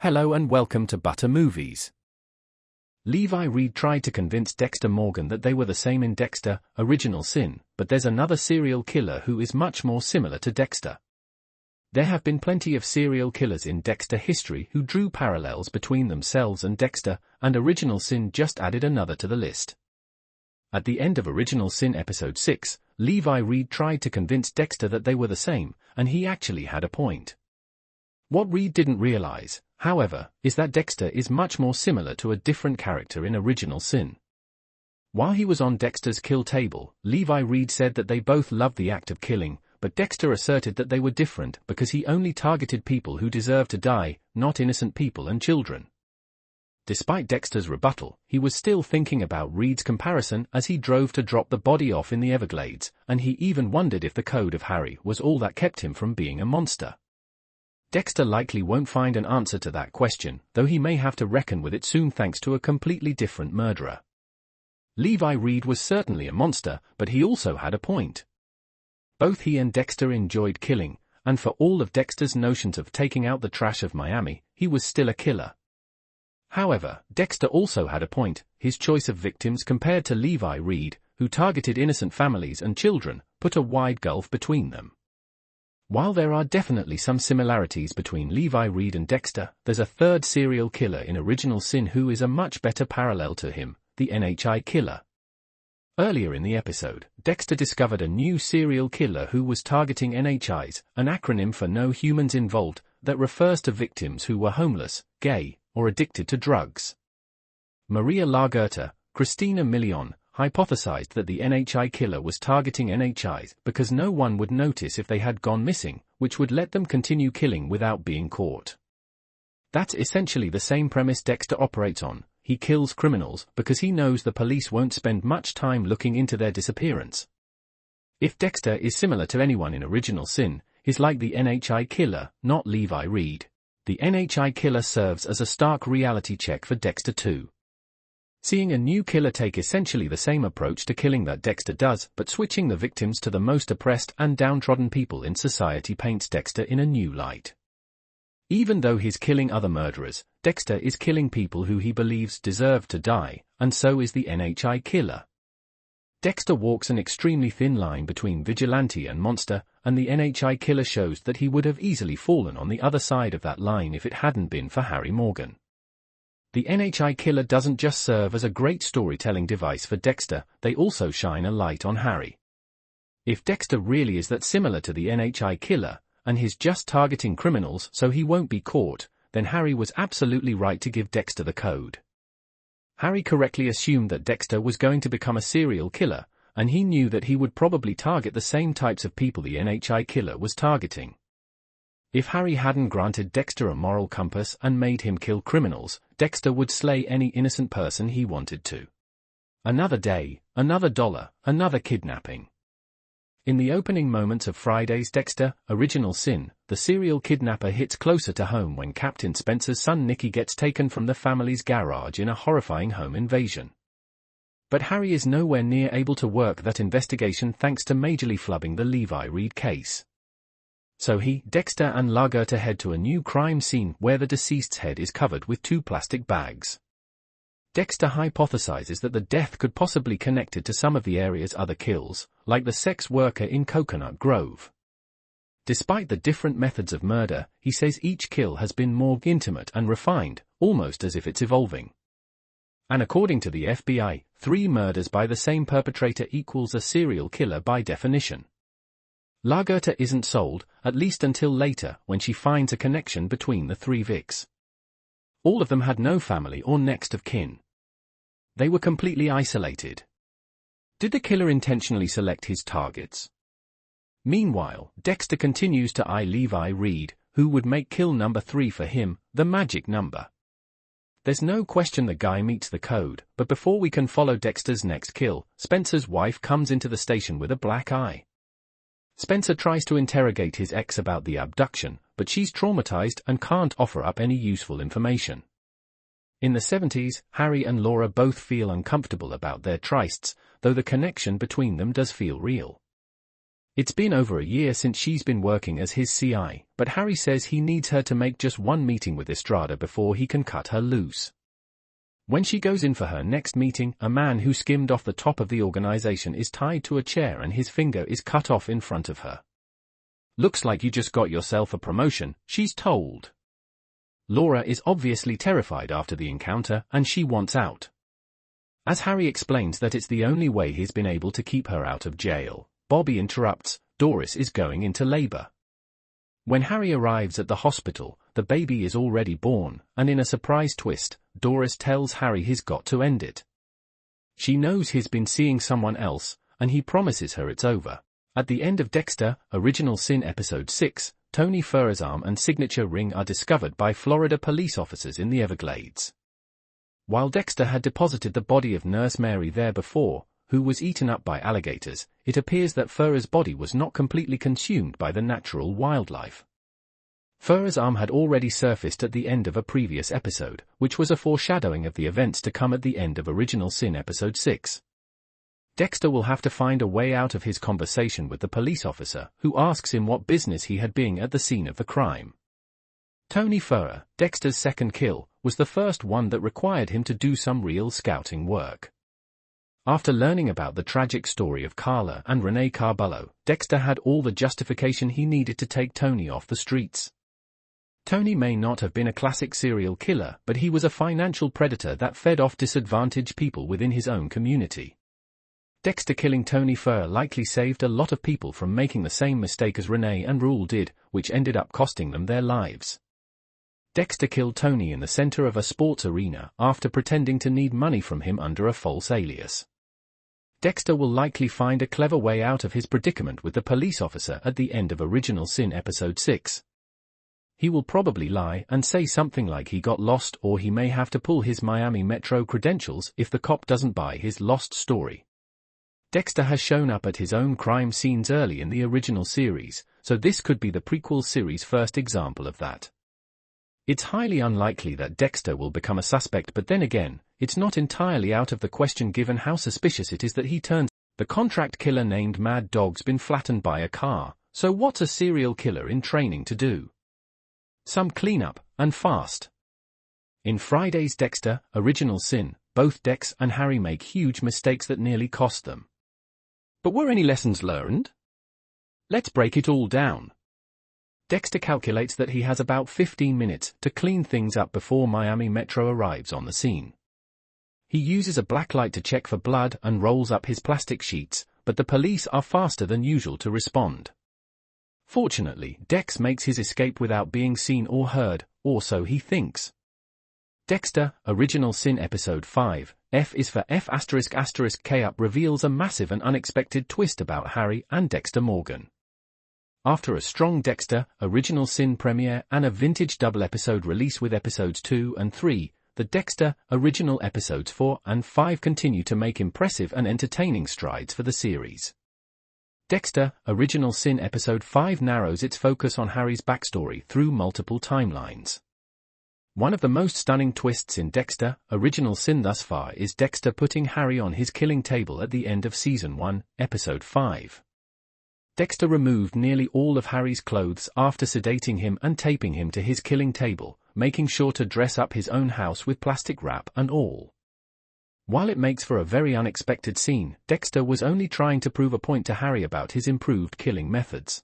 Hello and welcome to Butter Movies. Levi Reed tried to convince Dexter Morgan that they were the same in Dexter, Original Sin, but there's another serial killer who is much more similar to Dexter. There have been plenty of serial killers in Dexter history who drew parallels between themselves and Dexter, and Original Sin just added another to the list. At the end of Original Sin Episode 6, Levi Reed tried to convince Dexter that they were the same, and he actually had a point. What Reed didn't realize, however, is that Dexter is much more similar to a different character in Original Sin. While he was on Dexter's kill table, Levi Reed said that they both loved the act of killing, but Dexter asserted that they were different because he only targeted people who deserved to die, not innocent people and children. Despite Dexter's rebuttal, he was still thinking about Reed's comparison as he drove to drop the body off in the Everglades, and he even wondered if the code of Harry was all that kept him from being a monster. Dexter likely won't find an answer to that question, though he may have to reckon with it soon thanks to a completely different murderer. Levi Reed was certainly a monster, but he also had a point. Both he and Dexter enjoyed killing, and for all of Dexter's notions of taking out the trash of Miami, he was still a killer. However, Dexter also had a point. His choice of victims compared to Levi Reed, who targeted innocent families and children, put a wide gulf between them. While there are definitely some similarities between Levi Reed and Dexter, there's a third serial killer in Original Sin who is a much better parallel to him, the NHI killer. Earlier in the episode, Dexter discovered a new serial killer who was targeting NHIs, an acronym for No Humans Involved, that refers to victims who were homeless, gay, or addicted to drugs. Maria Lagerta, Christina Milian, hypothesized that the NHI killer was targeting NHIs because no one would notice if they had gone missing, which would let them continue killing without being caught. That's essentially the same premise Dexter operates on. He kills criminals because he knows the police won't spend much time looking into their disappearance. If Dexter is similar to anyone in Original Sin, he's like the NHI killer, not Levi Reed. The NHI killer serves as a stark reality check for Dexter too. Seeing a new killer take essentially the same approach to killing that Dexter does, but switching the victims to the most oppressed and downtrodden people in society paints Dexter in a new light. Even though he's killing other murderers, Dexter is killing people who he believes deserve to die, and so is the NHI killer. Dexter walks an extremely thin line between vigilante and monster, and the NHI killer shows that he would have easily fallen on the other side of that line if it hadn't been for Harry Morgan. The NHI killer doesn't just serve as a great storytelling device for Dexter, they also shine a light on Harry. If Dexter really is that similar to the NHI killer, and he's just targeting criminals so he won't be caught, then Harry was absolutely right to give Dexter the code. Harry correctly assumed that Dexter was going to become a serial killer, and he knew that he would probably target the same types of people the NHI killer was targeting. If Harry hadn't granted Dexter a moral compass and made him kill criminals, Dexter would slay any innocent person he wanted to. Another day, another dollar, another kidnapping. In the opening moments of Friday's Dexter, Original Sin, the serial kidnapper hits closer to home when Captain Spencer's son Nicky gets taken from the family's garage in a horrifying home invasion. But Harry is nowhere near able to work that investigation thanks to majorly flubbing the Levi Reed case. So he, Dexter and Lagerta head to a new crime scene where the deceased's head is covered with 2 plastic bags. Dexter hypothesizes that the death could possibly connected to some of the area's other kills, like the sex worker in Coconut Grove. Despite the different methods of murder, he says each kill has been more intimate and refined, almost as if it's evolving. And according to the FBI, 3 murders by the same perpetrator equals a serial killer by definition. Lagerta isn't sold, at least until later, when she finds a connection between the 3 Vics. All of them had no family or next of kin. They were completely isolated. Did the killer intentionally select his targets? Meanwhile, Dexter continues to eye Levi Reed, who would make kill number 3 for him, the magic number. There's no question the guy meets the code, but before we can follow Dexter's next kill, Spencer's wife comes into the station with a black eye. Spencer tries to interrogate his ex about the abduction, but she's traumatized and can't offer up any useful information. In the 70s, Harry and Laura both feel uncomfortable about their trysts, though the connection between them does feel real. It's been over a year since she's been working as his CI, but Harry says he needs her to make just one meeting with Estrada before he can cut her loose. When she goes in for her next meeting, a man who skimmed off the top of the organization is tied to a chair and his finger is cut off in front of her. "Looks like you just got yourself a promotion," she's told. Laura is obviously terrified after the encounter and she wants out. As Harry explains that it's the only way he's been able to keep her out of jail, Bobby interrupts. Doris is going into labor. When Harry arrives at the hospital, the baby is already born, and in a surprise twist, Doris tells Harry he's got to end it. She knows he's been seeing someone else, and he promises her it's over. At the end of Dexter, Original Sin Episode 6, Tony Ferrer's arm and signature ring are discovered by Florida police officers in the Everglades. While Dexter had deposited the body of Nurse Mary there before, who was eaten up by alligators, it appears that Ferrer's body was not completely consumed by the natural wildlife. Ferrer's arm had already surfaced at the end of a previous episode, which was a foreshadowing of the events to come at the end of Original Sin Episode 6. Dexter will have to find a way out of his conversation with the police officer, who asks him what business he had being at the scene of the crime. Tony Ferrer, Dexter's second kill, was the first one that required him to do some real scouting work. After learning about the tragic story of Carla and Renee Carbullo, Dexter had all the justification he needed to take Tony off the streets. Tony may not have been a classic serial killer, but he was a financial predator that fed off disadvantaged people within his own community. Dexter killing Tony Ferrer likely saved a lot of people from making the same mistake as Renee and Rule did, which ended up costing them their lives. Dexter killed Tony in the center of a sports arena after pretending to need money from him under a false alias. Dexter will likely find a clever way out of his predicament with the police officer at the end of Original Sin Episode 6. He will probably lie and say something like he got lost, or he may have to pull his Miami Metro credentials if the cop doesn't buy his lost story. Dexter has shown up at his own crime scenes early in the original series, so this could be the prequel series' first example of that. It's highly unlikely that Dexter will become a suspect, but then again, it's not entirely out of the question given how suspicious it is that he turns. The contract killer named Mad Dog's been flattened by a car, so what's a serial killer in training to do? Some cleanup, and fast. In Friday's Dexter, Original Sin, both Dex and Harry make huge mistakes that nearly cost them. But were any lessons learned? Let's break it all down. Dexter calculates that he has about 15 minutes to clean things up before Miami Metro arrives on the scene. He uses a blacklight to check for blood and rolls up his plastic sheets, but the police are faster than usual to respond. Fortunately, Dex makes his escape without being seen or heard, or so he thinks. Dexter, Original Sin Episode 5, F is for F***** K up reveals a massive and unexpected twist about Harry and Dexter Morgan. After a strong Dexter, Original Sin premiere and a vintage double episode release with episodes 2 and 3, the Dexter, Original Episodes 4 and 5 continue to make impressive and entertaining strides for the series. Dexter, Original Sin Episode 5 narrows its focus on Harry's backstory through multiple timelines. One of the most stunning twists in Dexter, Original Sin thus far is Dexter putting Harry on his killing table at the end of Season 1, Episode 5. Dexter removed nearly all of Harry's clothes after sedating him and taping him to his killing table, making sure to dress up his own house with plastic wrap and all. While it makes for a very unexpected scene, Dexter was only trying to prove a point to Harry about his improved killing methods.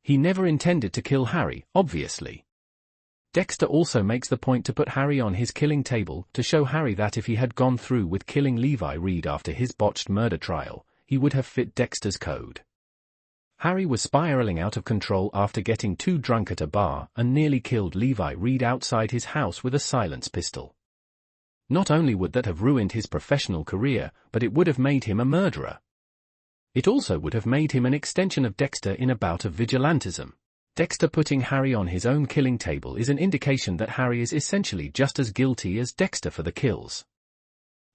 He never intended to kill Harry, obviously. Dexter also makes the point to put Harry on his killing table to show Harry that if he had gone through with killing Levi Reed after his botched murder trial, he would have fit Dexter's code. Harry was spiraling out of control after getting too drunk at a bar and nearly killed Levi Reed outside his house with a silence pistol. Not only would that have ruined his professional career, but it would have made him a murderer. It also would have made him an extension of Dexter in a bout of vigilantism. Dexter putting Harry on his own killing table is an indication that Harry is essentially just as guilty as Dexter for the kills.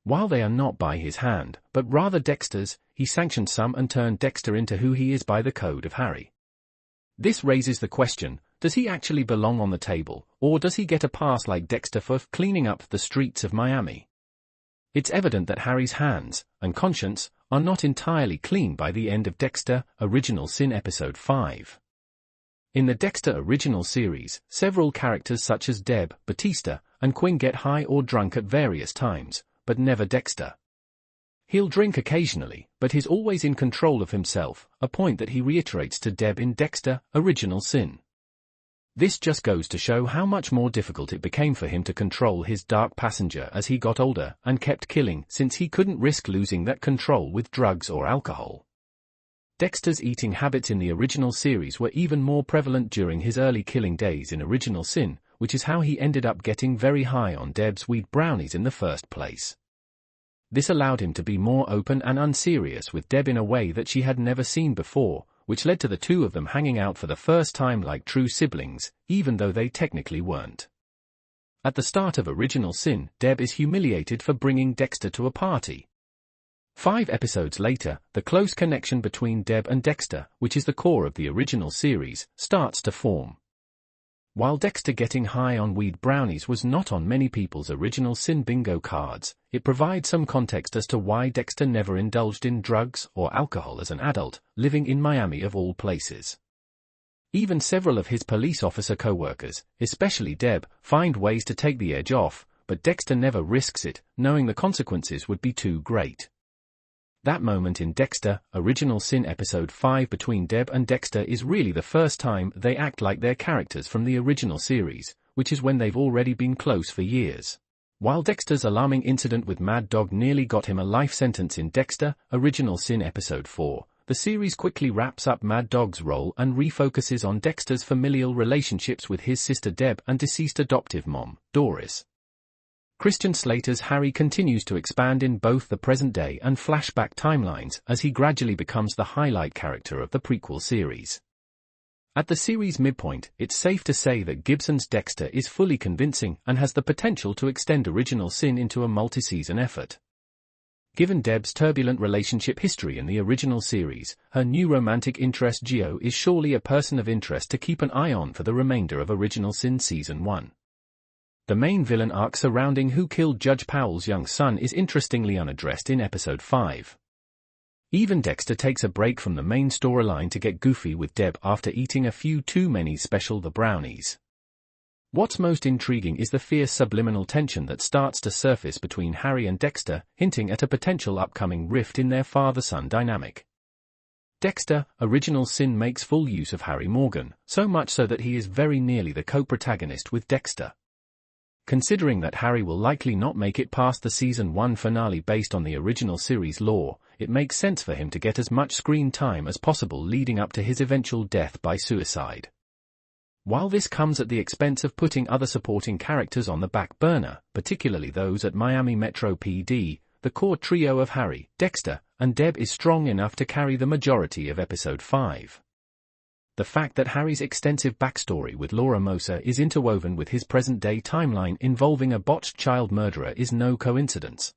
While they are not by his hand, but rather Dexter's, he sanctioned some and turned Dexter into who he is by the code of Harry. This raises the question, does he actually belong on the table, or does he get a pass like Dexter for cleaning up the streets of Miami? It's evident that Harry's hands and conscience are not entirely clean by the end of Dexter: Original Sin Episode 5. In the Dexter original series, several characters such as Deb, Batista, and Quinn get high or drunk at various times, but never Dexter. He'll drink occasionally, but he's always in control of himself, a point that he reiterates to Deb in Dexter: Original Sin. This just goes to show how much more difficult it became for him to control his dark passenger as he got older and kept killing, since he couldn't risk losing that control with drugs or alcohol. Dexter's eating habits in the original series were even more prevalent during his early killing days in Original Sin, which is how he ended up getting very high on Deb's weed brownies in the first place. This allowed him to be more open and unserious with Deb in a way that she had never seen before, which led to the two of them hanging out for the first time like true siblings, even though they technically weren't. At the start of Original Sin, Deb is humiliated for bringing Dexter to a party. 5 episodes later, the close connection between Deb and Dexter, which is the core of the original series, starts to form. While Dexter getting high on weed brownies was not on many people's Original Sin bingo cards, it provides some context as to why Dexter never indulged in drugs or alcohol as an adult, living in Miami of all places. Even several of his police officer co-workers, especially Deb, find ways to take the edge off, but Dexter never risks it, knowing the consequences would be too great. That moment in Dexter: Original Sin Episode 5 between Deb and Dexter is really the first time they act like their characters from the original series, which is when they've already been close for years. While Dexter's alarming incident with Mad Dog nearly got him a life sentence in Dexter: Original Sin Episode 4, the series quickly wraps up Mad Dog's role and refocuses on Dexter's familial relationships with his sister Deb and deceased adoptive mom, Doris. Christian Slater's Harry continues to expand in both the present-day and flashback timelines as he gradually becomes the highlight character of the prequel series. At the series midpoint, it's safe to say that Gibson's Dexter is fully convincing and has the potential to extend Original Sin into a multi-season effort. Given Deb's turbulent relationship history in the original series, her new romantic interest Gio is surely a person of interest to keep an eye on for the remainder of Original Sin Season 1. The main villain arc surrounding who killed Judge Powell's young son is interestingly unaddressed in Episode 5. Even Dexter takes a break from the main storyline to get goofy with Deb after eating a few too many special the brownies. What's most intriguing is the fierce subliminal tension that starts to surface between Harry and Dexter, hinting at a potential upcoming rift in their father-son dynamic. Dexter: Original Sin makes full use of Harry Morgan, so much so that he is very nearly the co-protagonist with Dexter. Considering that Harry will likely not make it past the Season 1 finale based on the original series lore, it makes sense for him to get as much screen time as possible leading up to his eventual death by suicide. While this comes at the expense of putting other supporting characters on the back burner, particularly those at Miami Metro PD, the core trio of Harry, Dexter, and Deb is strong enough to carry the majority of Episode 5. The fact that Harry's extensive backstory with Laura Mosa is interwoven with his present-day timeline involving a botched child murderer is no coincidence.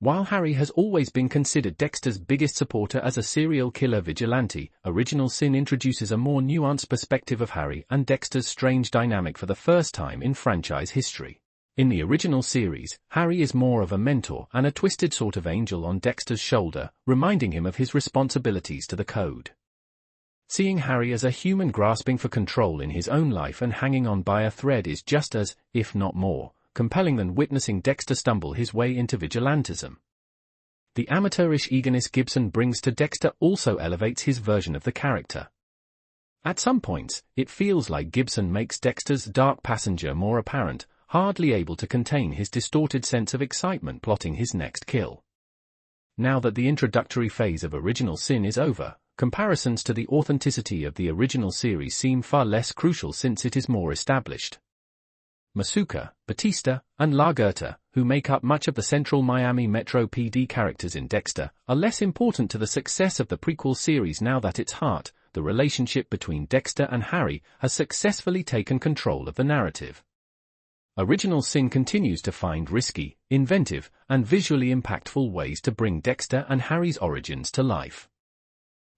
While Harry has always been considered Dexter's biggest supporter as a serial killer vigilante, Original Sin introduces a more nuanced perspective of Harry and Dexter's strange dynamic for the first time in franchise history. In the original series, Harry is more of a mentor and a twisted sort of angel on Dexter's shoulder, reminding him of his responsibilities to the code. Seeing Harry as a human grasping for control in his own life and hanging on by a thread is just as, if not more, compelling than witnessing Dexter stumble his way into vigilantism. The amateurish eagerness Gibson brings to Dexter also elevates his version of the character. At some points, it feels like Gibson makes Dexter's dark passenger more apparent, hardly able to contain his distorted sense of excitement plotting his next kill. Now that the introductory phase of Original Sin is over, comparisons to the authenticity of the original series seem far less crucial since it is more established. Masuka, Batista, and Lagerta, who make up much of the central Miami Metro PD characters in Dexter, are less important to the success of the prequel series now that its heart, the relationship between Dexter and Harry, has successfully taken control of the narrative. Original Sin continues to find risky, inventive, and visually impactful ways to bring Dexter and Harry's origins to life.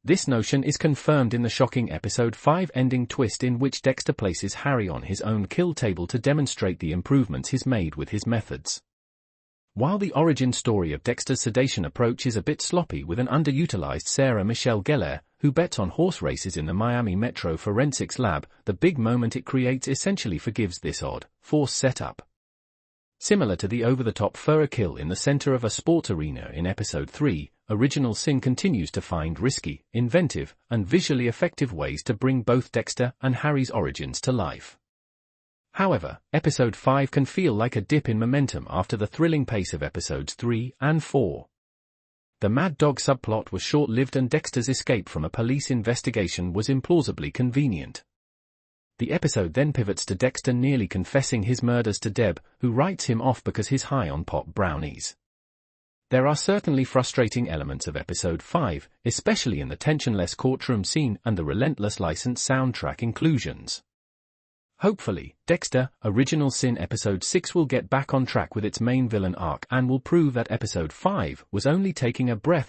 This notion is confirmed in the shocking Episode 5 ending twist in which Dexter places Harry on his own kill table to demonstrate the improvements he's made with his methods. While the origin story of Dexter's sedation approach is a bit sloppy with an underutilized Sarah Michelle Gellar, who bets on horse races in the Miami Metro Forensics Lab, the big moment it creates essentially forgives this odd, forced setup. Similar to the over-the-top Ferrer kill in the center of a sports arena in Episode 3, Original Sin continues to find risky, inventive, and visually effective ways to bring both Dexter and Harry's origins to life. However, Episode 5 can feel like a dip in momentum after the thrilling pace of Episodes 3 and 4. The Mad Dog subplot was short-lived and Dexter's escape from a police investigation was implausibly convenient. The episode then pivots to Dexter nearly confessing his murders to Deb, who writes him off because he's high on pop brownies. There are certainly frustrating elements of Episode 5, especially in the tensionless courtroom scene and the relentless licensed soundtrack inclusions. Hopefully, Dexter, Original Sin Episode 6 will get back on track with its main villain arc and will prove that Episode 5 was only taking a breath